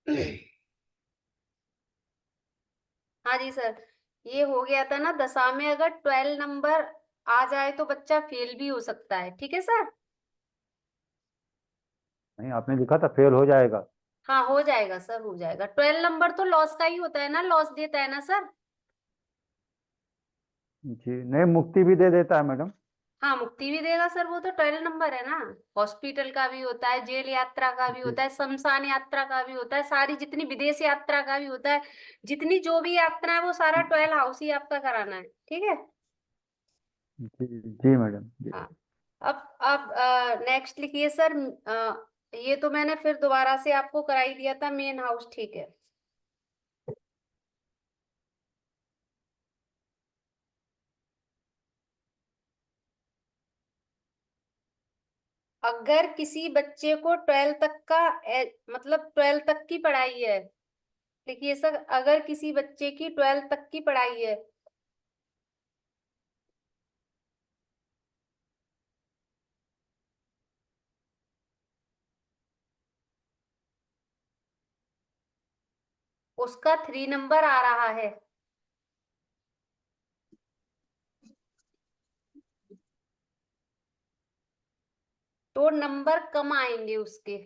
हाँ जी सर, ये हो गया था ना, दशा में अगर 12 नंबर आ जाए तो बच्चा फेल भी हो सकता है, ठीक है सर। नहीं, आपने लिखा था फेल हो जाएगा। हाँ हो जाएगा सर, हो जाएगा। 12 नंबर तो लॉस का ही होता है ना, लॉस देता है ना सर। जी नहीं, मुक्ति भी दे देता है मैडम। हाँ मुक्ति भी देगा सर, वो तो 12 नंबर है ना। हॉस्पिटल का भी होता है, जेल यात्रा का भी जी होता है, शमशान यात्रा का भी होता है, सारी जितनी विदेश यात्रा का भी होता है, जितनी जो भी यात्रा है वो सारा 12 हाउस ही आपका कराना है, ठीक है। जी जी मैडम जी। हाँ, अब नेक्स्ट लिखिए सर। ये तो मैंने फिर दोबारा से आपको कराई दिया था, मेन हाउस, ठीक है। अगर किसी बच्चे को 12 तक का मतलब 12 तक की पढ़ाई है, देखिए सर, अगर किसी बच्चे की 12 तक की पढ़ाई है, उसका 3 नंबर आ रहा है, तो नंबर कम आएंगे उसके।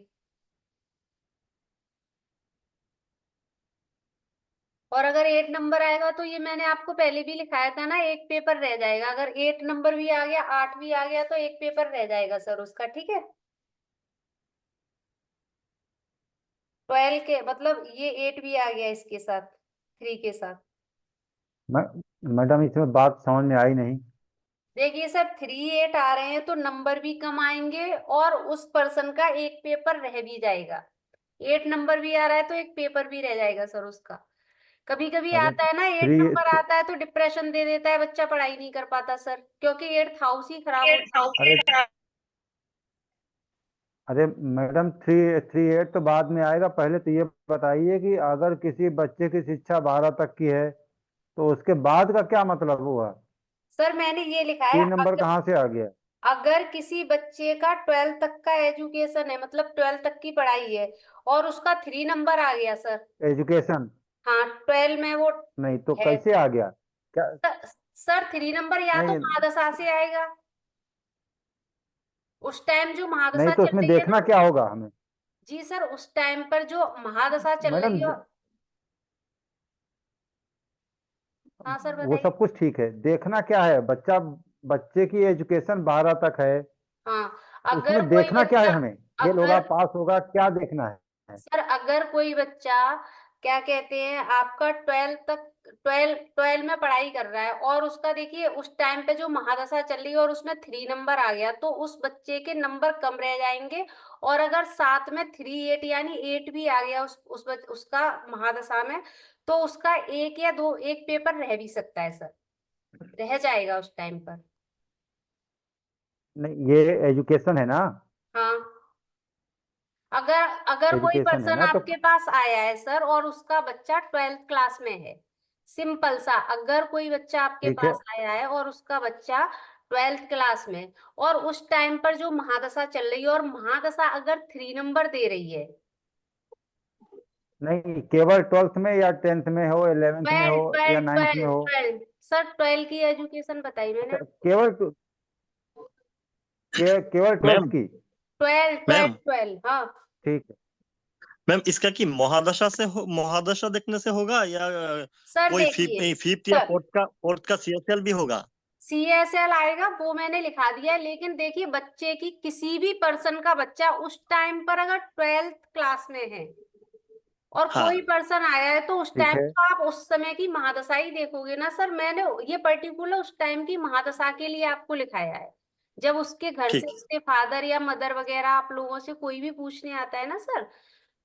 और अगर 8 नंबर आएगा तो ये मैंने आपको पहले भी लिखाया था ना, एक पेपर रह जाएगा। अगर 8 नंबर भी आ गया, 8 भी आ गया, तो एक पेपर रह जाएगा सर उसका, ठीक है। 12 के मतलब ये 8 भी आ गया इसके साथ, 3 के साथ। मैडम इसमें बात समझ में आई नहीं। देखिए सर, 3 8 आ रहे हैं तो नंबर भी कम आएंगे, और उस पर्सन का एक पेपर रह भी जाएगा। 8 नंबर भी आ रहा है तो एक पेपर भी रह जाएगा सर उसका। कभी कभी अरे आता है ना, 8 थ्री नंबर आता है तो डिप्रेशन दे देता है, बच्चा पढ़ाई नहीं कर पाता सर, क्योंकि 8th हाउस ही खराब हो जाता है। अरे अरे मैडम, थ्री थ्री एट तो बाद में आएगा। पहले तो ये बताइए कि अगर किसी बच्चे की शिक्षा 12 तक की है तो उसके बाद का क्या मतलब हुआ। सर मैंने ये लिखा है, 3 नंबर अगर कहाँ से आ गया। अगर किसी बच्चे का 12 तक का एजुकेशन है, मतलब 12 तक की पढ़ाई है, और उसका 3 नंबर आ गया सर। एजुकेशन। हाँ 12 में वो नहीं तो है। कैसे आ गया क्या। सर 3 नंबर या तो नहीं महादशा से आएगा, उस टाइम जो नहीं महादशा तो चल उसमें रही है देखना ना। क्या होगा हमें। जी सर, उस टाइम पर जो महादशा चल रही मैडम है। हाँ सर वो बताइए। सब कुछ ठीक है, देखना क्या है। बच्चे की एजुकेशन 12 तक है, हाँ, अगर उसमें कोई देखना क्या है बच्चा, हमें। फेल होगा अगर पास होगा क्या देखना है। सर अगर कोई बच्चा, क्या कहते हैं, आपका 12 तक, 12 में पढ़ाई कर रहा है, और उसका देखिए उस टाइम पे जो महादशा चल रही है और उसमें 3 नंबर आ गया, तो उस बच्चे के नंबर कम रह जाएंगे। और अगर साथ में 3 8 यानी 8 भी आ गया उसका महादशा में, तो उसका एक या दो, एक पेपर रह भी सकता है सर, रह जाएगा उस टाइम पर। नहीं, ये एजुकेशन है ना। हाँ, अगर अगर कोई एजुकेशन है पर्सन ना तो आपके पास आया है सर और उसका बच्चा 12th क्लास में है, सिंपल सा, अगर कोई बच्चा आपके ठीक है। पास आया है और उसका बच्चा 12th क्लास में, और उस टाइम पर जो महादशा चल रही है, और महादशा अगर 3 नंबर दे रही है। नहीं, केवल 12th में या 10th में हो, 11th में 12 हो या 12 9th में 12 हो। 12 सर, 12 की एजुकेशन बताई मैंने अच्छा, आपको। केवल 12th मैम की। 12 12 मैम 12, हाँ। ठीक है। मैम इसका की महादशा से महादशा देखने से होगा या सर कोई देखिए फिफ्थ या सर, फोर्थ का सीएसएल भी होगा। CSL आएगा, वो मैंने लिखा दिया है, लेकिन देखिए बच्चे की, किसी भी पर्सन का बच्चा उस टाइम पर अगर 12th क्लास में है और कोई हाँ पर्सन आया है, तो उस ठीक टाइम है। तो आप उस समय की महादशा ही देखोगे ना सर। मैंने ये पर्टिकुलर उस टाइम की महादशा के लिए आपको लिखाया है। जब उसके घर से ठीक। उसके फादर या मदर वगैरह आप लोगों से कोई भी पूछने आता है ना सर,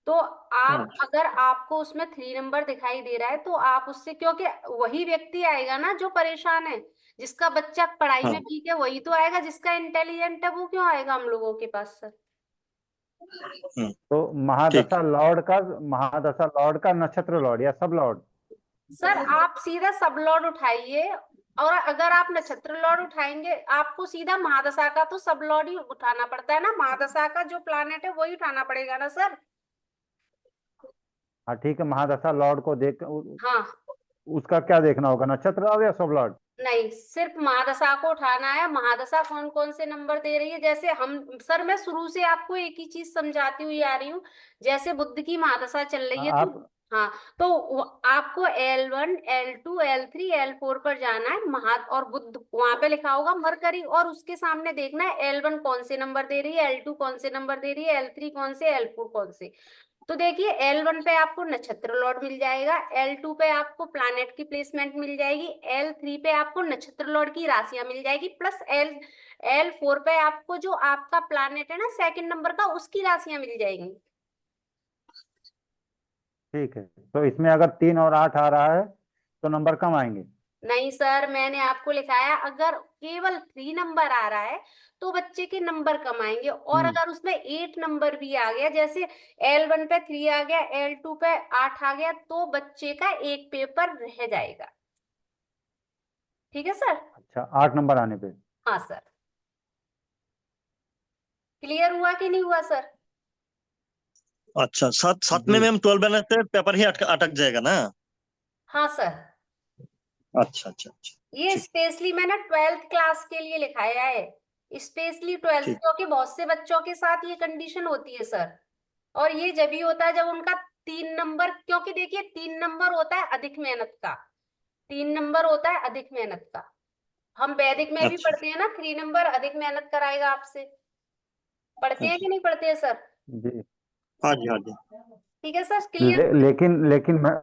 तो हाँ आप, अगर आपको उसमें 3 नंबर दिखाई दे रहा है, तो आप उससे, क्योंकि वही व्यक्ति आएगा ना जो परेशान है, जिसका बच्चा पढ़ाई में हाँ। वीक है वही तो आएगा, जिसका इंटेलिजेंट है वो क्यों आएगा हम लोगों के पास सर। तो ठीक। महादशा लॉर्ड का नक्षत्र लॉर्ड या सब लॉर्ड। सर आप सीधा सब लॉर्ड उठाइए, और अगर आप नक्षत्र लॉर्ड उठाएंगे, आपको सीधा महादशा का तो सब लॉर्ड ही उठाना पड़ता है ना, महादशा का जो प्लानेट है वही उठाना पड़ेगा ना सर। हाँ ठीक है, महादशा लॉर्ड को देख हाँ, उसका क्या देखना होगा, नक्षत्र लॉर्ड या शुभ लॉर्ड? नहीं, सिर्फ महादशा को उठाना है। महादशा कौन कौन से नंबर दे रही है, जैसे हम, सर मैं शुरू से आपको एक ही चीज समझाती हुई आ रही हूँ। जैसे बुध की महादशा चल रही है तो, आप हाँ, तो आपको L1 L2 L3 L4 पर जाना है। और बुध वहां पे लिखा होगा मरकरी, और उसके सामने देखना है L1 कौन से नंबर दे रही है, L2 कौन से नंबर दे रही है, L3 कौन से, L4 कौन से। तो देखिए L1 पे आपको नक्षत्र लॉर्ड मिल जाएगा, L2 पे आपको प्लैनेट की प्लेसमेंट मिल जाएगी, L3 पे आपको नक्षत्र लॉर्ड की राशियां मिल जाएगी, प्लस L4 पे आपको जो आपका प्लैनेट है ना सेकंड नंबर का, उसकी राशियां मिल जाएंगी। ठीक है, तो इसमें अगर 3 और 8 आ रहा है तो नंबर कम आएंगे? नहीं सर, मैंने आपको लिखाया अगर केवल 3 नंबर आ रहा है तो बच्चे के नंबर कम आएंगे, और हम्म। अगर उसमें 8 नंबर भी आ गया, जैसे L1 पे 3 आ गया, L2 पे 8 आ गया, तो बच्चे का एक पेपर रह जाएगा। ठीक है सर। अच्छा, 8 नंबर आने पे? हाँ सर। क्लियर हुआ कि नहीं हुआ सर? अच्छा, साथ साथ जी। में मैम 12 बनने से पेपर ही अटक अटक जाएगा ना? हाँ सर। अच्छा अच्छा अच्छा। ये ठीक स्पेशली मैंने 12th क्लास के लिए लिखाया है, स्पेशली 12th, ठीक। क्योंकि बहुत से बच्चों के साथ ये कंडीशन होती है सर। और ये जब ही होता है जब उनका 3 नंबर, क्योंकि देखिए 3 नंबर होता है अधिक मेहनत का, 3 नंबर होता है अधिक मेहनत का। हम वैदिक में भी अच्छा। पढ़ते हैं ना, 3 नंबर अधिक मेहनत कराएगा आपसे। पढ़ते हैं अच्छा। कि नहीं पढ़ते हैं सर? जी। हाँ जी हाँ जी। ठीक है सर, क्लियर। लेकिन मैं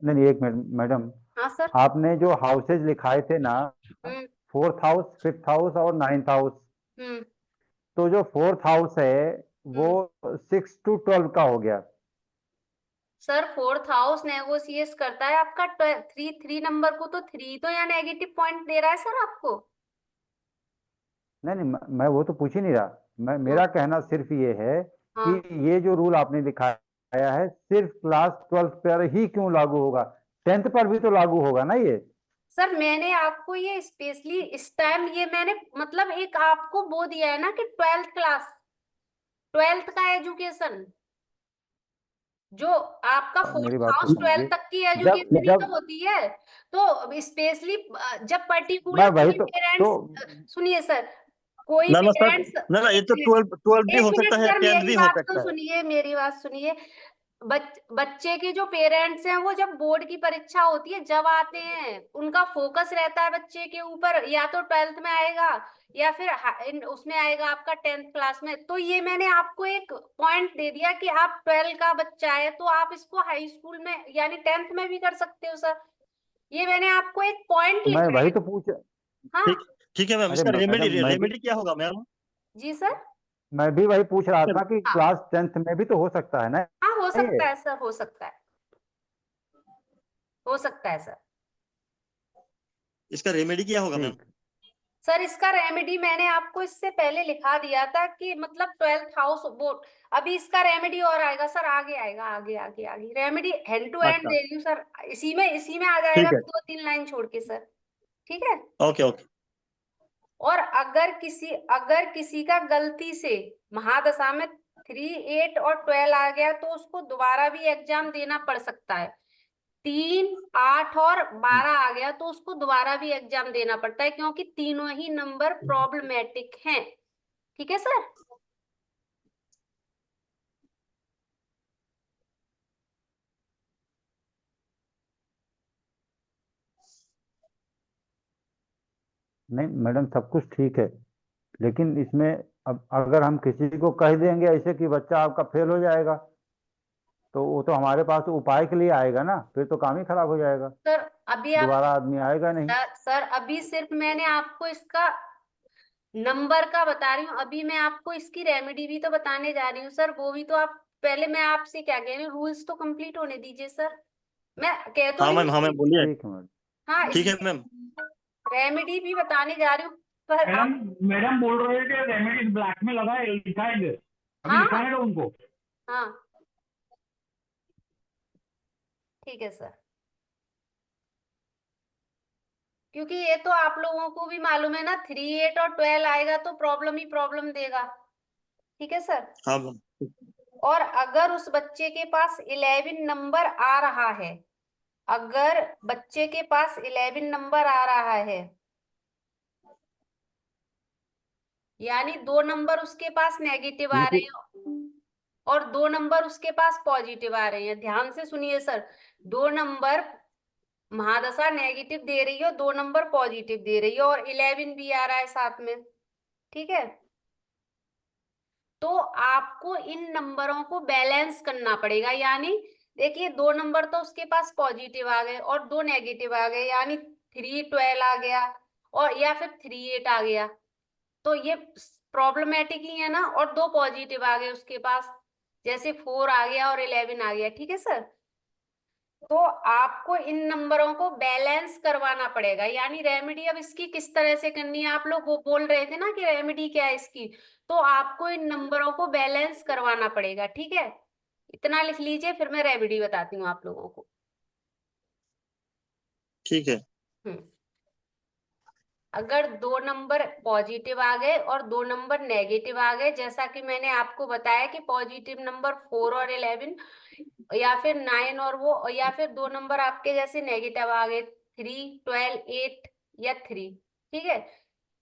नहीं नहीं, एक मिनट मैडम। हाँ सर। आपने जो हाउसेज लिखाए थे ना, हम्म। 4th हाउस, 5th हाउस और 9th हाउस, हम्म। तो जो 4th हाउस है वो हम्म। 6 to 12 का हो गया। सर 4th हाउस नेगोशिएट करता है आपका 3 नंबर को, तो 3 तो यहाँ नेगेटिव पॉइंट दे रहा है सर आपको। नहीं नहीं, मैं वो तो पूछ ही नहीं रहा। हाँ। मेरा कहना सिर्फ ये है कि हाँ ये जो रूल आपने दिखाया है सिर्फ क्लास 12th पर ही क्यों लागू होगा? 10th पर भी तो लागू होगा ना ये? सर, मैंने आपको ये स्पेशली इस टाइम ये मैंने मतलब एक आपको वो दिया है ना कि 12th क्लास, 12th का एजुकेशन, जो आपका मेरी फोर्थ बात तो हाउस 12th समझिए। तक की जब एजुकेशन ही तो जब होती है। तो स्पेशली जब मैं पर्टिकुलर वही कोई तो पेरेंट्स, सुनिए सर, कोई ना ना सर, पेरेंट्स, ना ना, ये एक तो मिनट, 12 भी एक हो मिनट सकता है, सर, 10th मेरी भी हो बात तो सकता है। सुनिए, मेरी बात सुनिए। बच्चे के जो पेरेंट्स हैं वो जब बोर्ड की परीक्षा होती है जब आते हैं, उनका फोकस रहता है बच्चे के ऊपर, या तो 12th में आएगा या फिर उसमें आएगा आपका 10th क्लास में। तो ये मैंने आपको एक पॉइंट दे दिया कि आप 12 का बच्चा है तो आप इसको हाई स्कूल में यानी 10th में भी कर सकते हो सर। ये मैंने आपको एक पॉइंट मैं लिखा है। वही तो पूछ हाँ। ठीक। ठीक है मैम, अरे इसका रेमेडी मैडम, रेमेडी क्या होगा मैम? जी सर। मैं भी वही पूछ रहा था कि हाँ। क्लास 10th में भी तो हो सकता है ना हाँ, हो ये? सकता है सर, हो सकता है, हो सकता है सर। इसका रेमेडी क्या होगा मैम? ठीक। सर इसका रेमेडी मैंने आपको इससे पहले लिखा दिया था कि मतलब 12th हाउस बोर्ड, अभी इसका रेमेडी और आएगा सर, आगे आएगा, आगे आगे आगे रेमेडी हैंड टू हैंड अच्छा। दे रही हूँ सर। इसी में आ जाएगा, ठीक है। 2-3 लाइन छोड़ के सर। ठीक है। Okay okay. और अगर किसी का गलती से महादशा में 3, 8 और 12 आ गया तो उसको दोबारा भी एग्जाम देना पड़ सकता है। 3, 8 और 12 आ गया तो उसको दोबारा भी एग्जाम देना पड़ता है, क्योंकि तीनों ही नंबर प्रॉब्लमेटिक हैं। ठीक है सर। नहीं मैडम, सब कुछ ठीक है, लेकिन इसमें अब अगर हम किसी को कह देंगे ऐसे कि बच्चा आपका फेल हो जाएगा, तो वो तो हमारे पास उपाय के लिए आएगा ना, फिर तो काम ही खराब हो जाएगा। सर अभी आप, दोबारा आदमी आएगा नहीं। सर अभी सिर्फ मैंने आपको इसका नंबर का बता रही हूँ, अभी मैं आपको इसकी रेमेडी भी तो बताने जा रही हूँ सर, वो भी तो आप, पहले मैं आपसे क्या कह रही हूँ, रूल्स तो कंप्लीट होने दीजिए सर। मैं कह तो रही हूँ हाँ मैम, इसकी, बोलिए। ठीक है मैडम। हाँ, ठीक है इसकी मैम। रेमेडी भी बताने जा रही हूँ, पर मैडम, आप, मैडम बोल रहे हैं कि रेमेडीज ब्लैक में लगा है, लिखाएंगे अभी, हाँ, लिखाने दो उनको। हाँ, ठीक है सर। क्योंकि ये तो आप लोगों को भी मालूम है ना, 3, 8 और 12 आएगा तो प्रॉब्लम ही प्रॉब्लम देगा। ठीक है सर। हाँ मैम। और अगर उस बच्चे के पास 11 नंबर आ रहा है, अगर बच्चे के पास 11 नंबर आ रहा है, यानी 2 नंबर उसके पास नेगेटिव आ रहे इनकी हैं और 2 नंबर उसके पास पॉजिटिव आ रहे हैं, ध्यान से सुनिए सर। 2 नंबर महादशा नेगेटिव दे रही है, 2 नंबर पॉजिटिव दे रही है और 11 भी आ रहा है साथ में, ठीक है। तो आपको इन नंबरों को बैलेंस करना पड़ेगा, यानी देखिए 2 नंबर तो उसके पास पॉजिटिव आ गए और 2 नेगेटिव आ गए, यानी 312 आ गया और या फिर 38 आ गया, तो ये प्रॉब्लमेटिक ही है ना। और 2 पॉजिटिव आ गए उसके पास, जैसे 4 आ गया और 11 आ गया, ठीक है सर। तो आपको इन नंबरों को बैलेंस करवाना पड़ेगा, यानी रेमेडी अब इसकी किस तरह से करनी है। आप लोग वो बोल रहे थे ना कि रेमेडी क्या है इसकी, तो आपको इन नंबरों को बैलेंस करवाना पड़ेगा, ठीक है। इतना लिख लीजिए, फिर मैं रेमेडी बताती हूँ आप लोगों को। ठीक है। हम्म अगर 2 नंबर पॉजिटिव आ गए और 2 नंबर नेगेटिव आ गए, जैसा कि मैंने आपको बताया कि पॉजिटिव नंबर 4 और 11, या फिर 9 और वो, या फिर 2 नंबर आपके जैसे नेगेटिव आ गए 3, 12, 8 या 3, ठीक है।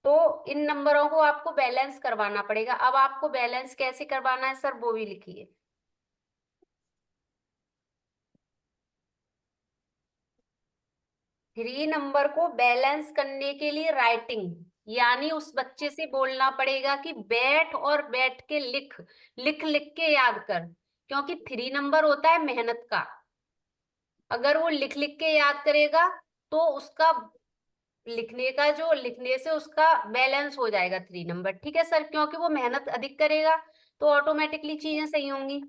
तो इन नंबरों को आपको बैलेंस करवाना पड़ेगा। अब आपको बैलेंस कैसे करवाना है सर, वो भी लिखिए। 3 नंबर को बैलेंस करने के लिए राइटिंग, यानी उस बच्चे से बोलना पड़ेगा कि बैठ और बैठ के लिख, लिख लिख के याद कर, क्योंकि 3 नंबर होता है मेहनत का। अगर वो लिख लिख के याद करेगा तो उसका लिखने का जो लिखने से उसका बैलेंस हो जाएगा 3 नंबर, ठीक है सर, क्योंकि वो मेहनत अधिक करेगा तो ऑटोमेटिकली चीजें सही होंगी।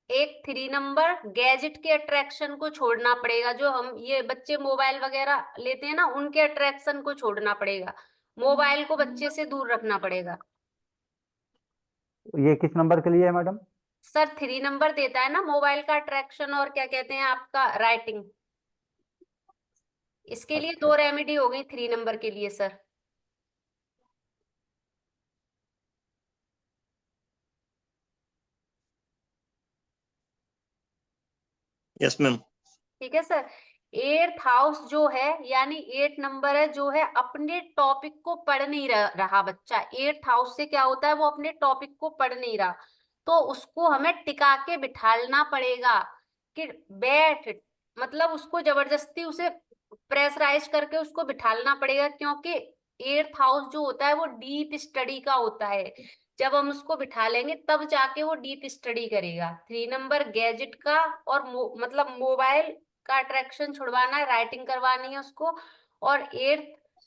एक 3 नंबर गैजेट के अट्रैक्शन को छोड़ना पड़ेगा, जो हम ये बच्चे मोबाइल वगैरह लेते हैं ना, उनके अट्रैक्शन को छोड़ना पड़ेगा, मोबाइल को बच्चे से दूर रखना पड़ेगा। ये किस नंबर के लिए है मैडम? सर 3 नंबर देता है ना मोबाइल का अट्रैक्शन और क्या कहते हैं आपका राइटिंग, इसके लिए अच्छा। 2 रेमेडी हो गई 3 नंबर के लिए सर। Yes ma'am. ठीक है सर। 8th हाउस जो है, यानी 8 नंबर है, जो है अपने टॉपिक को पढ़ नहीं रहा बच्चा। 8th हाउस से क्या होता है, वो अपने टॉपिक को पढ़ नहीं रहा, तो उसको हमें टिका के बिठालना पड़ेगा कि बैठ, मतलब उसको जबरदस्ती उसे प्रेशराइज करके उसको बिठालना पड़ेगा, क्योंकि 8th हाउस जो होता है वो डीप स्टडी का होता है। जब हम उसको बिठा लेंगे तब जाके वो डीप स्टडी करेगा। 3 नंबर गैजेट का और मतलब मोबाइल का अट्रैक्शन छुड़वाना है, राइटिंग करवानी है उसको, और 8th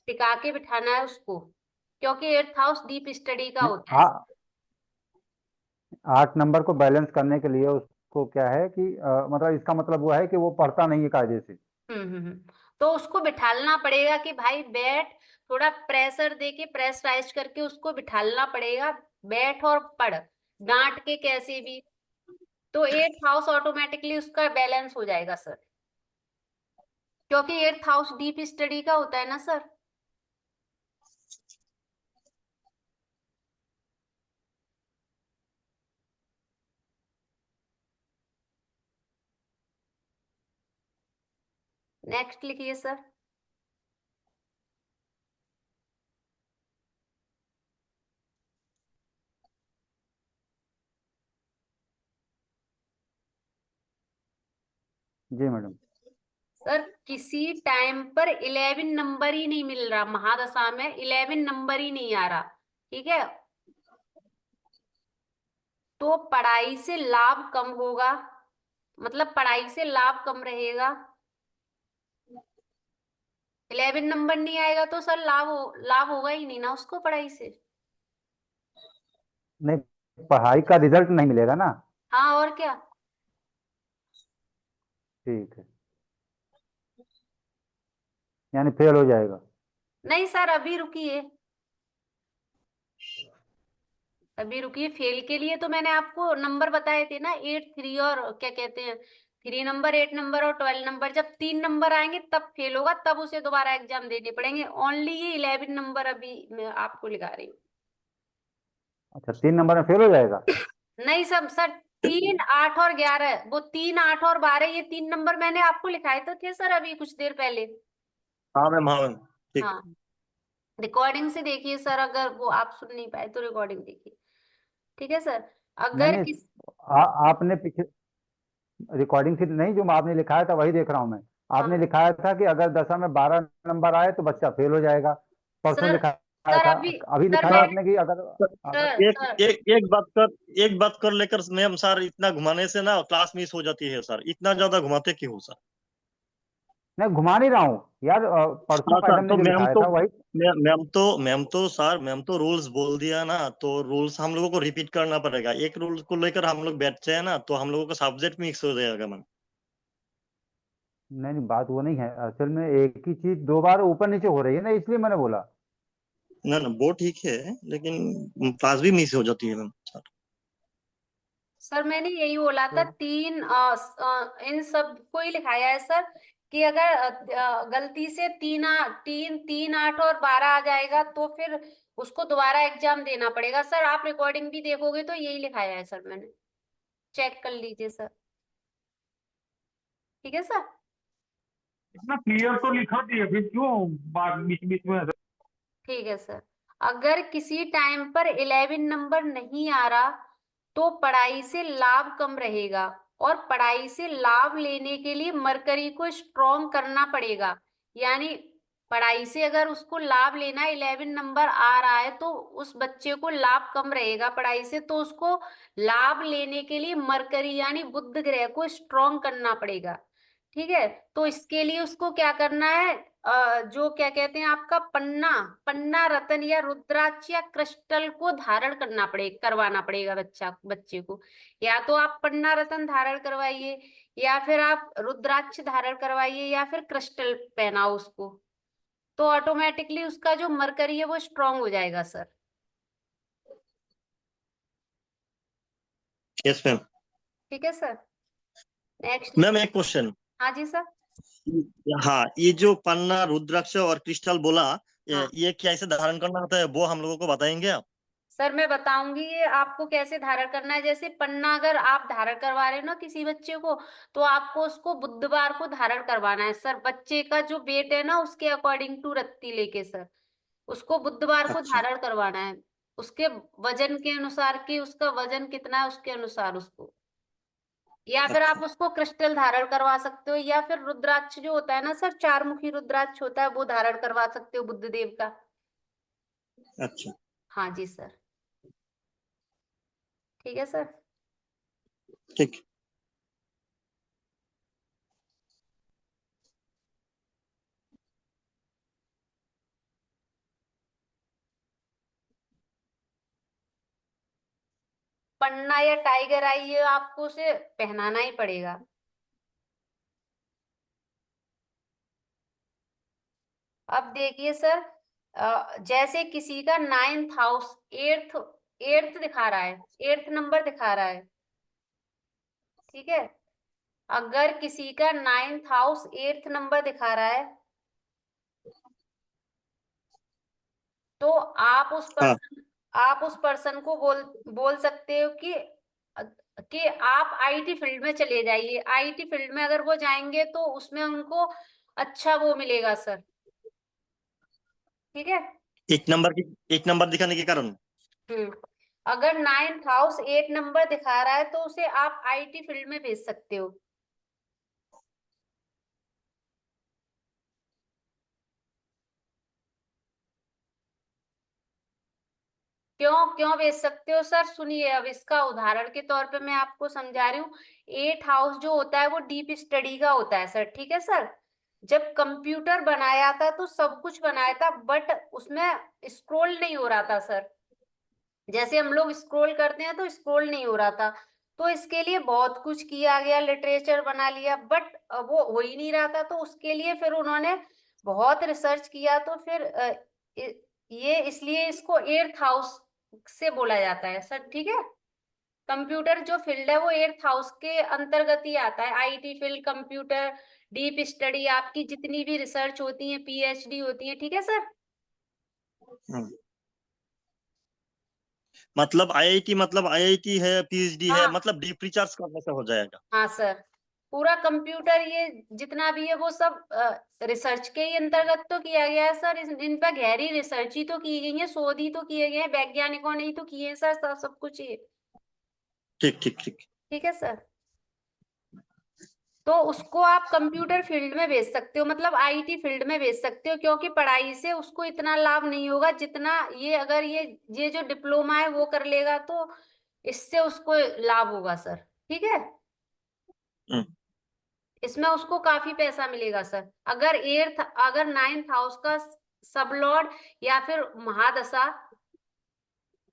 टिका के बिठाना है उसको, क्योंकि 8th हाउस डीप स्टडी का नहीं, होता है। 8 नंबर को बैलेंस करने के लिए उसको क्या है कि मतलब इसका मतलब वो है कि वो पढ़ता नहीं है कायदे से। तो उसको बिठालना पड़ेगा कि भाई बैठ, थोड़ा प्रेशर दे के प्रेशराइज करके उसको बिठालना पड़ेगा, बैठ और पढ़, डांट के कैसे भी। तो 8th हाउस ऑटोमेटिकली उसका बैलेंस हो जाएगा सर, क्योंकि 8th हाउस डीप स्टडी का होता है ना सर। नेक्स्ट लिखिए सर। जी मैडम। सर किसी टाइम पर 11 नंबर ही नहीं मिल रहा, महादशा में 11 नंबर ही नहीं आ रहा, ठीक है, तो पढ़ाई से लाभ कम होगा, मतलब पढ़ाई से लाभ कम रहेगा। 11 नंबर नहीं आएगा तो सर लाभ होगा ही नहीं ना उसको पढ़ाई से। नहीं, पढ़ाई का रिजल्ट नहीं मिलेगा ना। हाँ और क्या। ठीक है, यानी फेल हो जाएगा। नहीं सर अभी रुकिए, अभी रुकिए, फेल के लिए तो मैंने आपको नंबर बताए थे ना, 8, 3 और क्या कहते हैं, 3 नंबर, 8 नंबर और 12 नंबर। जब 3 नंबर आएंगे तब फेल होगा, तब उसे दोबारा एग्जाम देने पड़ेंगे। ओनली ये 11 नंबर अभी मैं आपको लिखा रही हूँ। अच्छा, 3 नंबर में फेल हो जाएगा? नहीं सब सर, 3, 8 और 11, वो 3, 8 और 12, ये 3 नंबर मैंने आपको लिखाए तो थे सर अभी कुछ देर पहले। हाँ मैम, हाँ मैम, ठीक। हाँ, रिकॉर्डिंग से देखिए सर, अगर वो आप सुन नहीं पाए तो रिकॉर्डिंग देखिए। ठीक है सर। नहीं अगर नहीं, किस आपने पीछे रिकॉर्डिंग से नहीं, जो आपने लिखाया था वही देख रहा हूँ मैं। आपने हाँ लिखाया था कि अगर दशा में 12 नंबर आए तो बच्चा फेल हो जाएगा, परसों सर, लिखाया सर था। अभी, अभी सर लिखाया मैं, आपने कि अगर अगर सर एक सर एक एक बात कर लेकर मैम सर, इतना घुमाने से ना क्लास मिस हो जाती है सर, इतना ज्यादा घुमाते क्यों हो सर? मैं घुमा नहीं रहा हूँ यार, परसों हाँ सर, मैडम ने तो जो लिखाया था वही। मैम तो रूल्स बोल दिया ना, तो रूल्स हम लोगों को रिपीट करना पड़ेगा। एक रूल को लेकर हम लोग बैठते हैं ना, तो हम लोगों का सब्जेक्ट मिक्स हो जाएगा मैम। नहीं नहीं, बात वो नहीं है, असल में एक ही चीज 2 बार ऊपर नीचे हो रही है ना, इसलिए मैंने बोला। ना ना, वो ठीक है, लेकिन क्लास भी मिस हो जाती है मैम सर। सर मैंने यही बोला था, तो 3 इन सब को ही लिखाया है सर, कि अगर गलती से 3, 8 और 12 आ जाएगा तो फिर उसको दोबारा एग्जाम देना पड़ेगा सर। आप रिकॉर्डिंग भी देखोगे तो यही लिखाया है सर मैंने, चेक कर लीजिए सर। ठीक है सर। इतना क्लियर तो लिखा दिए, फिर क्यों बात बीच बीच में? ठीक है सर। अगर किसी टाइम पर 11 नंबर नहीं आ रहा तो पढ़ाई से लाभ कम रहेगा, और पढ़ाई से लाभ लेने के लिए मरकरी को स्ट्रॉन्ग करना पड़ेगा। यानी पढ़ाई से अगर उसको लाभ लेना है, 11 नंबर आ रहा है तो उस बच्चे को लाभ कम रहेगा पढ़ाई से, तो उसको लाभ लेने के लिए मरकरी यानी बुध ग्रह को स्ट्रॉन्ग करना पड़ेगा। ठीक है, तो इसके लिए उसको क्या करना है, जो क्या कहते हैं आपका पन्ना, पन्ना रतन या रुद्राक्ष या क्रिस्टल को धारण करवाना पड़ेगा बच्चे को। या तो आप पन्ना रतन धारण करवाइए, या फिर आप रुद्राक्ष धारण करवाइए, या फिर क्रिस्टल पहनाओ उसको, तो ऑटोमेटिकली उसका जो मरकरी है वो स्ट्रांग हो जाएगा सर। Yes ma'am. ठीक है सर। नेक्स्ट। मैम एक क्वेश्चन। हाँ जी सर। हाँ, ये जो पन्ना, रुद्राक्ष और क्रिस्टल बोला, हाँ ये कैसे धारण करना होता है वो हम लोगों को बताएंगे आप? सर, मैं बताऊंगी ये आपको कैसे धारण करना है। जैसे पन्ना अगर आप धारण करवा रहे हो ना किसी बच्चे को, तो आपको उसको बुधवार को धारण करवाना है सर। बच्चे का जो वेट है ना उसके अकॉर्डिंग टू रत्ती लेके सर, उसको बुधवार को अच्छा धारण करवाना है। उसके वजन के अनुसार, कि उसका वजन कितना है उसके अनुसार उसको। या फिर आप अच्छा उसको क्रिस्टल धारण करवा सकते हो, या फिर रुद्राक्ष जो होता है ना सर, 4 मुखी रुद्राक्ष होता है, वो धारण करवा सकते हो बुद्ध देव का। अच्छा। हाँ जी सर। ठीक है सर। ठीक। पन्ना या टाइगर आई ये आपको उसे पहनाना ही पड़ेगा। अब देखिए सर, जैसे किसी का 9th हाउस, एट्थ एट्थ दिखा रहा है, 8th नंबर दिखा रहा है। ठीक है, अगर किसी का 9th हाउस 8th नंबर दिखा रहा है, तो हाँ। आप उस पर्सन को बोल सकते हो कि आप आईटी फील्ड में चले जाइए। आईटी फील्ड में अगर वो जाएंगे तो उसमें उनको अच्छा वो मिलेगा सर। ठीक है। एक नंबर दिखाने के कारण। हम्म, अगर 9th हाउस 8 नंबर दिखा रहा है तो उसे आप आईटी फील्ड में भेज सकते हो। क्यों क्यों भेज सकते हो सर, सुनिए। अब इसका उदाहरण के तौर पे मैं आपको समझा रही हूँ। 8 हाउस जो होता है वो डीप स्टडी का होता है सर। ठीक है सर, जब कंप्यूटर बनाया था तो सब कुछ बनाया था, बट उसमें स्क्रॉल नहीं हो रहा था सर। जैसे हम लोग स्क्रॉल करते हैं तो स्क्रॉल नहीं हो रहा था, तो इसके लिए बहुत कुछ किया गया, लिटरेचर बना लिया, बट वो हो ही नहीं रहा था। तो उसके लिए फिर उन्होंने बहुत रिसर्च किया, तो फिर ये इसलिए इसको 8th हाउस से बोला जाता है सर। ठीक है, कंप्यूटर जो फील्ड है वो 8th हाउस के अंतर्गत ही आता है। IT field, computer, deep study, आपकी जितनी भी रिसर्च होती है, पीएचडी होती है। ठीक है सर। हम्म। मतलब आईआईटी, मतलब आईआईटी है, पीएचडी है, हाँ मतलब डीप रिसर्च करने से हो जाएगा। हाँ सर, पूरा कंप्यूटर ये जितना भी है वो सब रिसर्च के ही अंतर्गत तो किया गया है सर। इन पर गहरी रिसर्च ही तो की गई है, शोध ही तो किए गए हैं, वैज्ञानिकों ने ही तो किए हैं सर, सब कुछ ये। ठीक ठीक ठीक। ठीक है सर, तो उसको आप कंप्यूटर फील्ड में भेज सकते हो, मतलब आईटी फील्ड में भेज सकते हो, क्योंकि पढ़ाई से उसको इतना लाभ नहीं होगा जितना ये, अगर ये जो डिप्लोमा है वो कर लेगा तो इससे उसको लाभ होगा सर। ठीक है, हम्म। इसमें उसको काफी पैसा मिलेगा सर। अगर 9th हाउस का सब लॉर्ड या फिर महादशा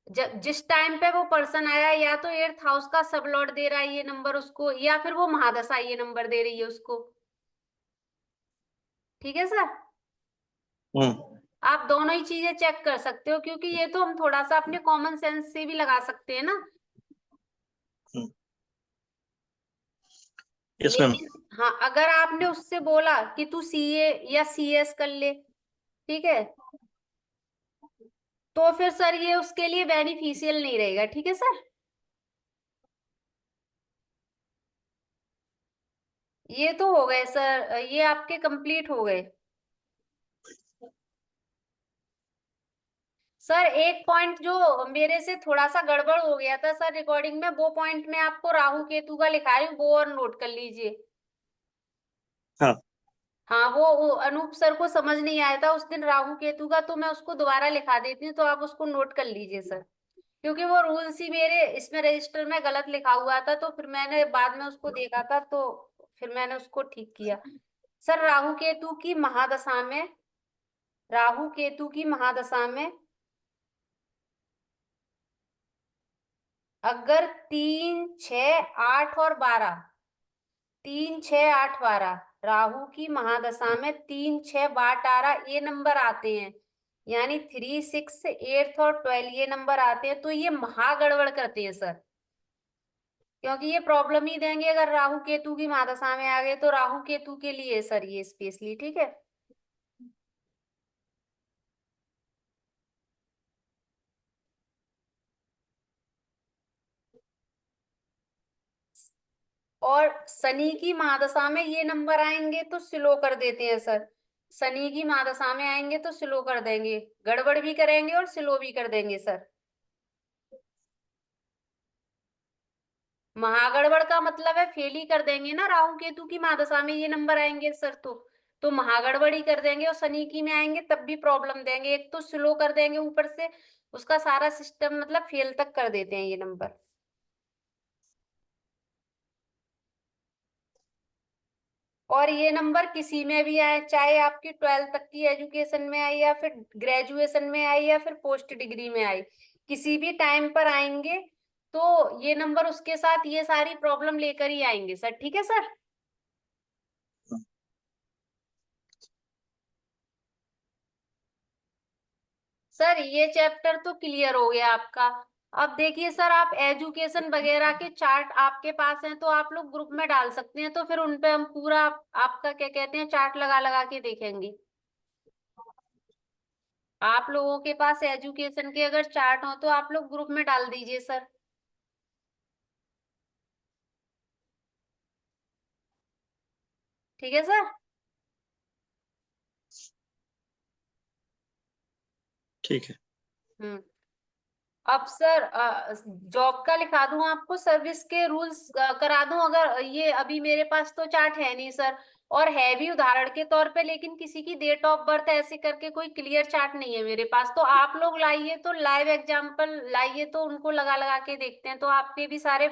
जिस टाइम पे वो पर्सन आया, या तो 8th हाउस का सब लॉर्ड दे रहा है ये नंबर उसको, या फिर वो महादशा ये नंबर दे रही है उसको। ठीक है सर, हम्म। आप दोनों ही चीजें चेक कर सकते हो, क्योंकि ये तो हम थोड़ा सा अपने कॉमन सेंस से भी लगा सकते हैं ना। हम्म। Yes ma'am. लेकिन हाँ, अगर आपने उससे बोला कि तू सीए या सीएस कर ले, ठीक है, तो फिर सर ये उसके लिए बेनिफिशियल नहीं रहेगा। ठीक है सर, ये तो हो गए सर, ये आपके कंप्लीट हो गए सर। एक पॉइंट जो मेरे से थोड़ा सा गड़बड़ हो गया था सर रिकॉर्डिंग में, वो पॉइंट मैं आपको राहु केतु का लिखा रही हूँ, वो और नोट कर लीजिए। हाँ। हाँ, वो अनूप सर को समझ नहीं आया था उस दिन राहु केतु का, तो मैं उसको दोबारा लिखा देती हूँ, तो आप उसको नोट कर लीजिए सर, क्योंकि वो रूल्स ही मेरे इसमें रजिस्टर में गलत लिखा हुआ था, तो फिर मैंने बाद में उसको देखा था, तो फिर मैंने उसको ठीक किया। सर राहु केतु की महादशा में अगर 3, 6, 8 और 12, 3, 6, 8, 12 राहु की महादशा में 3, 6, 12 ये नंबर आते हैं, यानी 3, 6, 8 और 12 ये नंबर आते हैं, तो ये महागड़बड़ करते हैं सर, क्योंकि ये प्रॉब्लम ही देंगे अगर राहु केतु की महादशा में आ गए, तो राहु केतु के लिए सर ये स्पेशली। ठीक है, और शनि की महादशा में ये नंबर आएंगे तो स्लो कर देते हैं सर। शनि की महादशा में आएंगे तो स्लो कर देंगे, गड़बड़ भी करेंगे और स्लो भी कर देंगे सर। महागड़बड़ का मतलब है फेल ही कर देंगे ना, राहु केतु की महादशा में ये नंबर आएंगे सर, तो महागड़बड़ ही कर देंगे, और शनि की में आएंगे तब भी प्रॉब्लम देंगे, एक तो स्लो कर देंगे, ऊपर से उसका सारा सिस्टम मतलब फेल तक कर देते हैं ये नंबर। और ये नंबर किसी में भी आए, चाहे आपकी 12th तक की एजुकेशन में आई, या फिर ग्रेजुएशन में आई, या फिर पोस्ट डिग्री में आई, किसी भी टाइम पर आएंगे तो ये नंबर उसके साथ ये सारी प्रॉब्लम लेकर ही आएंगे सर। ठीक है सर, सर ये चैप्टर तो क्लियर हो गया आपका। अब देखिए सर, आप एजुकेशन वगैरह के चार्ट आपके पास हैं तो आप लोग ग्रुप में डाल सकते हैं, तो फिर उनपे हम पूरा आपका क्या कहते हैं चार्ट लगा लगा के देखेंगे। आप लोगों के पास एजुकेशन के अगर चार्ट हो तो आप लोग ग्रुप में डाल दीजिए सर। ठीक है सर, ठीक है। हम्म। अब सर जॉब का लिखा दूं आपको, सर्विस के रूल्स करा दूं, अगर ये अभी मेरे पास तो चार्ट है नहीं सर, और है भी उदाहरण के तौर पे, लेकिन किसी की डेट ऑफ बर्थ ऐसे करके कोई क्लियर चार्ट नहीं है मेरे पास, तो आप लोग लाइए, तो लाइव एग्जांपल लाइए, तो उनको लगा लगा के देखते हैं, तो आपके भी सारे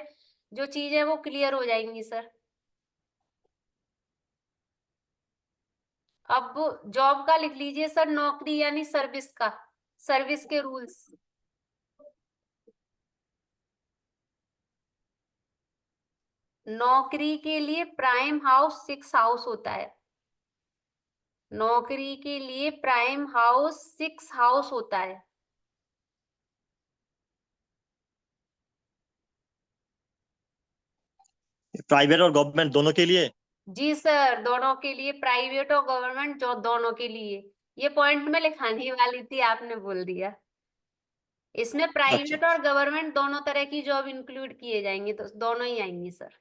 जो चीजें हैं वो क्लियर हो जाएंगी सर। अब जॉब का लिख लीजिए सर, नौकरी यानी सर्विस का, सर्विस के रूल्स। नौकरी के लिए प्राइम हाउस 6 हाउस होता है, नौकरी के लिए प्राइम हाउस 6 हाउस होता है। प्राइवेट और गवर्नमेंट दोनों के लिए। जी सर, दोनों के लिए, प्राइवेट और गवर्नमेंट जो दोनों के लिए। ये पॉइंट में लिखाने वाली थी, आपने बोल दिया। इसमें अच्छा प्राइवेट और गवर्नमेंट दोनों तरह की जॉब इंक्लूड किए जाएंगे, तो दोनों ही आएंगी सर।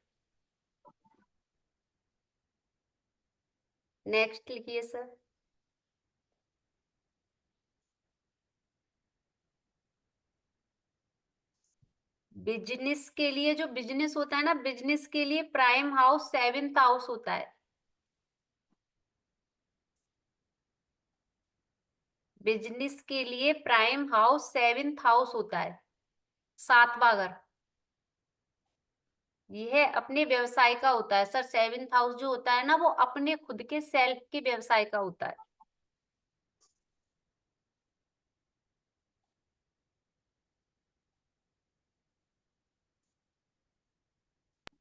नेक्स्ट लिखिए सर। बिजनेस के लिए, जो बिजनेस होता है ना, बिजनेस के लिए प्राइम हाउस 7th हाउस होता है। बिजनेस के लिए प्राइम हाउस 7th हाउस होता है, 7वां घर। यह अपने व्यवसाय का होता है सर। 7th हाउस जो होता है ना, वो अपने खुद के सेल्फ के व्यवसाय का होता है।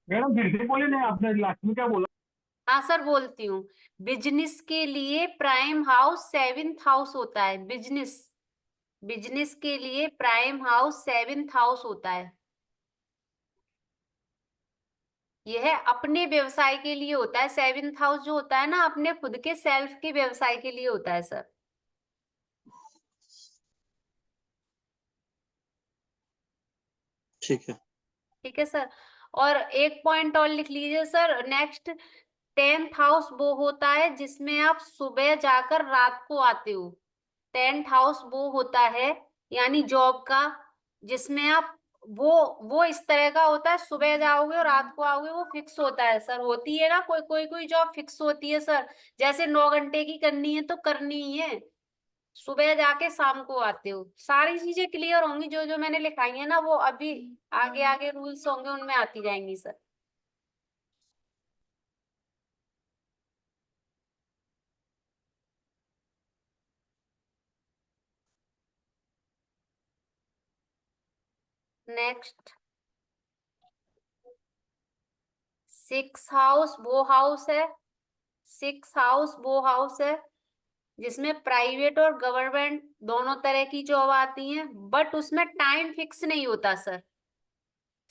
मैडम फिर से बोले नहीं, आपने लास्ट में क्या बोला? हाँ सर, बोलती हूँ। बिजनेस के लिए प्राइम हाउस 7th हाउस होता है। बिजनेस, बिजनेस के लिए प्राइम हाउस 7th हाउस होता है। यह अपने व्यवसाय के लिए होता है। 7th हाउस जो होता है ना, अपने खुद के सेल्फ के व्यवसाय के लिए होता है सर। ठीक है। ठीक है सर। और एक पॉइंट और लिख लीजिए सर। नेक्स्ट, 10th हाउस वो होता है जिसमें आप सुबह जाकर रात को आते हो। 10th हाउस वो होता है, यानी जॉब का, जिसमें आप वो इस तरह का होता है, सुबह जाओगे और रात को आओगे, वो फिक्स होता है सर। होती है ना कोई कोई कोई जॉब फिक्स होती है सर, जैसे 9 घंटे की करनी है तो करनी ही है, सुबह जाके शाम को आते हो। सारी चीजें क्लियर होंगी, जो जो मैंने लिखाई है ना, वो अभी आगे आगे रूल्स होंगे उनमें आती जाएंगी सर। नेक्स्ट, 6 हाउस वो हाउस है, 6 हाउस वो हाउस है जिसमें प्राइवेट और गवर्नमेंट दोनों तरह की जॉब आती हैं, बट उसमें टाइम फिक्स नहीं होता सर।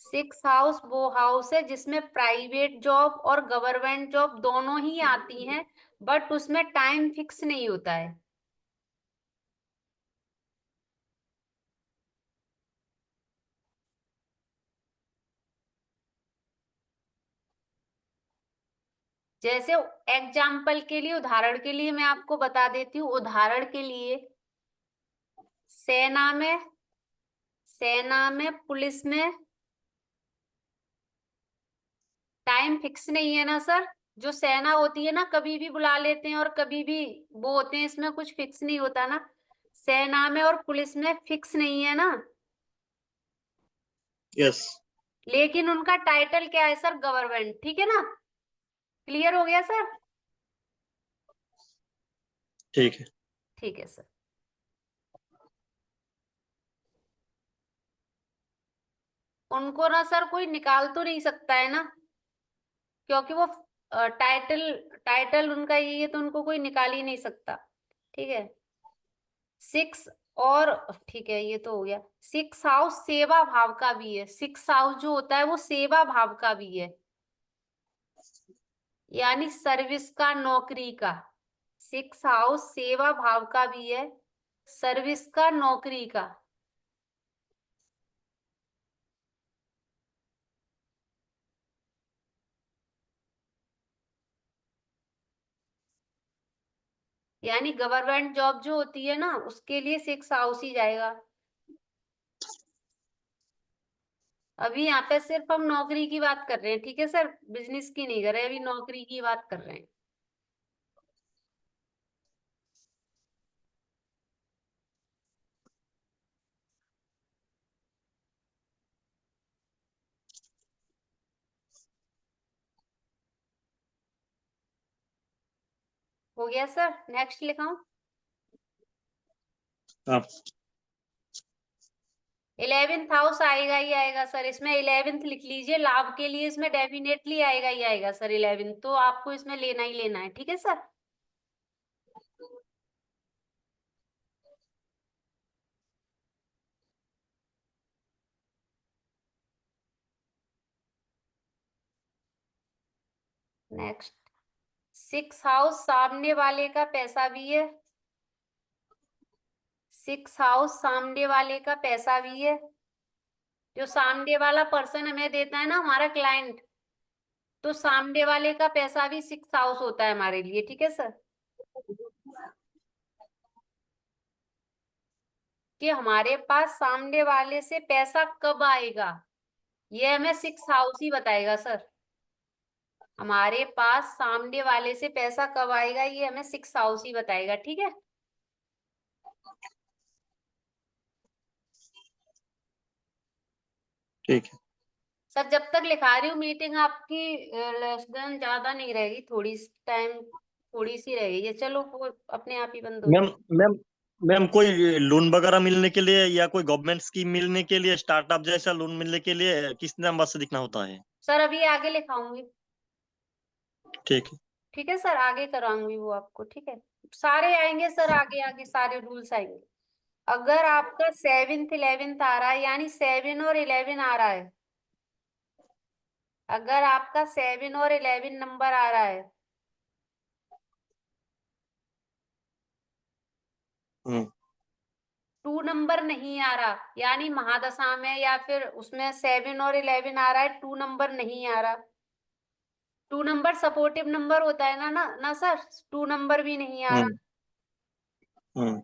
6 हाउस वो हाउस है जिसमें प्राइवेट जॉब और गवर्नमेंट जॉब दोनों ही आती हैं, बट उसमें टाइम फिक्स नहीं होता है। जैसे एग्जाम्पल के लिए, उदाहरण के लिए मैं आपको बता देती हूँ। उदाहरण के लिए, सेना में, सेना में, पुलिस में टाइम फिक्स नहीं है ना सर। जो सेना होती है ना, कभी भी बुला लेते हैं और कभी भी वो होते हैं, इसमें कुछ फिक्स नहीं होता ना। सेना में और पुलिस में फिक्स नहीं है ना, यस। लेकिन उनका टाइटल क्या है सर? गवर्नमेंट। ठीक है ना? क्लियर हो गया सर? ठीक है। ठीक है सर। उनको ना सर कोई निकाल तो नहीं सकता है ना, क्योंकि वो टाइटल, टाइटल उनका यही है, तो उनको कोई निकाल ही नहीं सकता। ठीक है। 6, और ठीक है, ये तो हो गया। 6 हाउस सेवा भाव का भी है। 6 हाउस जो होता है वो सेवा भाव का भी है, यानी सर्विस का, नौकरी का। 6 हाउस सेवा भाव का भी है, सर्विस का, नौकरी का। यानी गवर्नमेंट जॉब जो होती है ना, उसके लिए 6 हाउस ही जाएगा। अभी यहाँ पे सिर्फ हम नौकरी की बात कर रहे हैं, ठीक है सर? बिजनेस की नहीं कर रहे, अभी नौकरी की बात कर रहे हैं। हो गया सर? नेक्स्ट लिखाऊं? आप 11th हाउस आएगा ही आएगा सर। इसमें 11th लिख लीजिए, लाभ के लिए इसमें डेफिनेटली आएगा ही आएगा सर। 11th तो आपको इसमें लेना ही लेना है, ठीक है सर? नेक्स्ट, 6 हाउस सामने वाले का पैसा भी है, 6 हाउस सामने वाले का पैसा भी है, जो सामने वाला पर्सन हमें देता है ना, हमारा क्लाइंट, तो सामने वाले का पैसा भी 6 हाउस होता है हमारे लिए। ठीक है सर, कि हमारे पास सामने वाले से पैसा कब आएगा, ये हमें 6 हाउस ही बताएगा सर। हमारे पास सामने वाले से पैसा कब आएगा, ये हमें 6 हाउस ही बताएगा। ठीक है ठीक है। सर, जब तक लिखा रही हूँ मीटिंग आपकी लेस देन ज्यादा नहीं रहेगी, थोड़ी सी रहेगी। चलो वो अपने आप ही बंद हो मैम जाए। मैम मैम कोई लोन वगैरह मिलने के लिए या कोई गवर्नमेंट स्कीम मिलने के लिए, स्टार्टअप जैसा लोन मिलने के लिए किस नंबर से दिखना होता है? सर अभी आगे लिखाऊंगी। ठीक है। ठीक है सर, आगे कराऊंगी वो आपको। ठीक है, सारे आएंगे सर, आगे आगे सारे रूल्स आएंगे। अगर आपका 7th 11th आ रहा है, यानी 7 और 11 आ रहा है, अगर आपका 7 और 11 नंबर आ रहा है, हम्म 2 नंबर नहीं आ रहा, यानी महादशा में या फिर उसमें 7 और 11 आ रहा है, 2 नंबर नहीं आ रहा। 2 नंबर सपोर्टिव नंबर होता है ना सर, 2 नंबर भी नहीं आ रहा, हम्म हम्म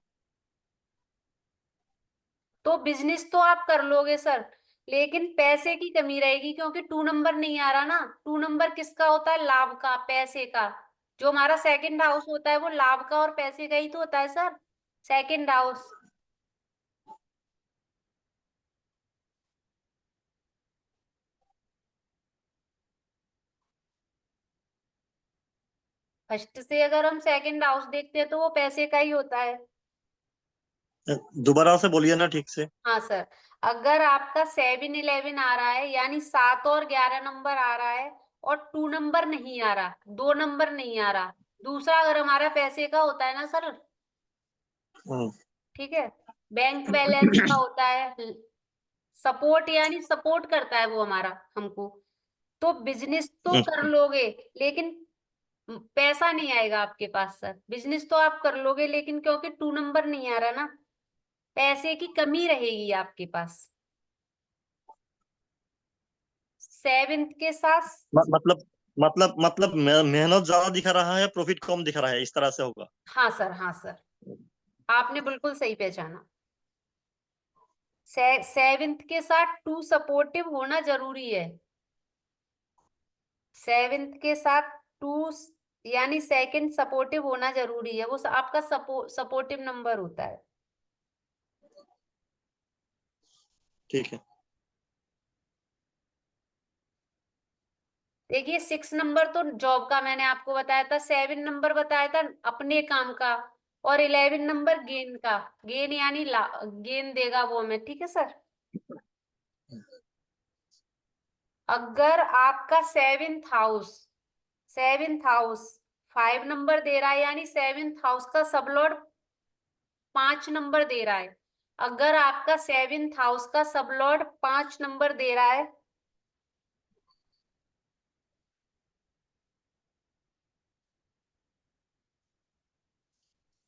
तो बिजनेस तो आप कर लोगे सर, लेकिन पैसे की कमी रहेगी, क्योंकि 2 नंबर नहीं आ रहा ना। 2 नंबर किसका होता है, लाभ का, पैसे का। जो हमारा सेकंड हाउस होता है वो लाभ का और पैसे का ही तो होता है सर, सेकंड हाउस। फर्स्ट से अगर हम सेकंड हाउस देखते हैं तो वो पैसे का ही होता है। दोबारा से बोलिए ना ठीक से। हाँ सर, अगर आपका 7 11 आ रहा है, यानी 7 और 11 नंबर आ रहा है, और 2 नंबर नहीं आ रहा, 2 नंबर नहीं आ रहा, दूसरा अगर हमारा पैसे का होता है ना सर, हम्म ठीक है, बैंक बैलेंस का होता है, सपोर्ट यानी सपोर्ट करता है वो हमारा हमको, तो बिजनेस तो कर लोगे, लेकिन पैसा नहीं आएगा आपके पास सर। बिजनेस तो आप कर लोगे, लेकिन क्योंकि 2 नंबर नहीं आ रहा ना, पैसे की कमी रहेगी आपके पास। 7th के साथ, मतलब मेहनत ज्यादा दिखा रहा है, प्रॉफिट कम दिखा रहा है, इस तरह से होगा। हाँ सर, हाँ सर, आपने बिल्कुल सही पहचाना। 7th के साथ 2 सपोर्टिव होना जरूरी है। 7th के साथ 2 यानी सेकंड सपोर्टिव होना जरूरी है, वो आपका सपोर्टिव नंबर होता है। ठीक है। देखिए 6 नंबर तो जॉब का मैंने आपको बताया था, 7 नंबर बताया था अपने काम का, और 11 नंबर गेन का। गेन यानी गेन देगा वो हमें। ठीक है सर, अगर आपका 7th हाउस 5 नंबर दे रहा है, यानी 7th हाउस का सबलॉर्ड 5 नंबर दे रहा है, अगर आपका 7th हाउस का सबलॉर्ड 5 नंबर दे रहा है,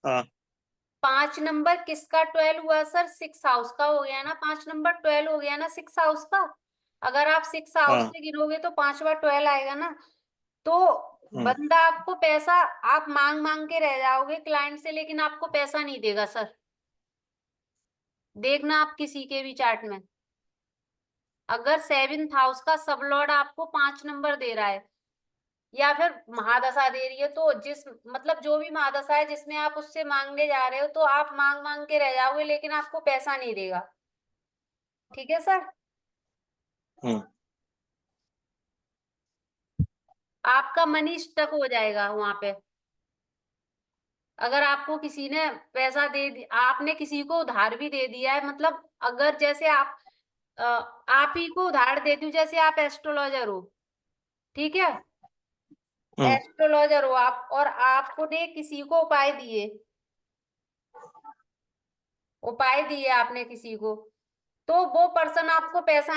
हाँ 5 नंबर किसका 12 हुआ सर, 6 हाउस का हो गया ना, 5 नंबर 12 हो गया ना 6 हाउस का। अगर आप 6 हाउस हाँ से गिनोगे तो 5वां 12 आएगा ना, तो हम्म बंदा आपको पैसा, आप मांग मांग के रह जाओगे क्लाइंट से, लेकिन आपको पैसा नहीं देगा सर। देखना आप किसी के भी चार्ट में, अगर 7th हाउस का सबलॉर्ड आपको 5 नंबर दे रहा है, या फिर महादशा दे रही है, तो जिस मतलब जो भी महादशा है जिसमें आप उससे मांगने जा रहे हो, तो आप मांग मांग के रह जाओगे, लेकिन आपको पैसा नहीं देगा। ठीक है सर, हम्म आपका मनी स्टक हो जाएगा वहां पे। अगर आपको किसी ने पैसा आपने किसी को उधार भी दे दिया है, मतलब अगर जैसे आप ही को उधार देती हूँ, जैसे आप एस्ट्रोलॉजर हो, ठीक है, हम्म एस्ट्रोलॉजर हो आप, और आपने किसी को उपाय दिए आपने किसी को, तो वो पर्सन आपको पैसा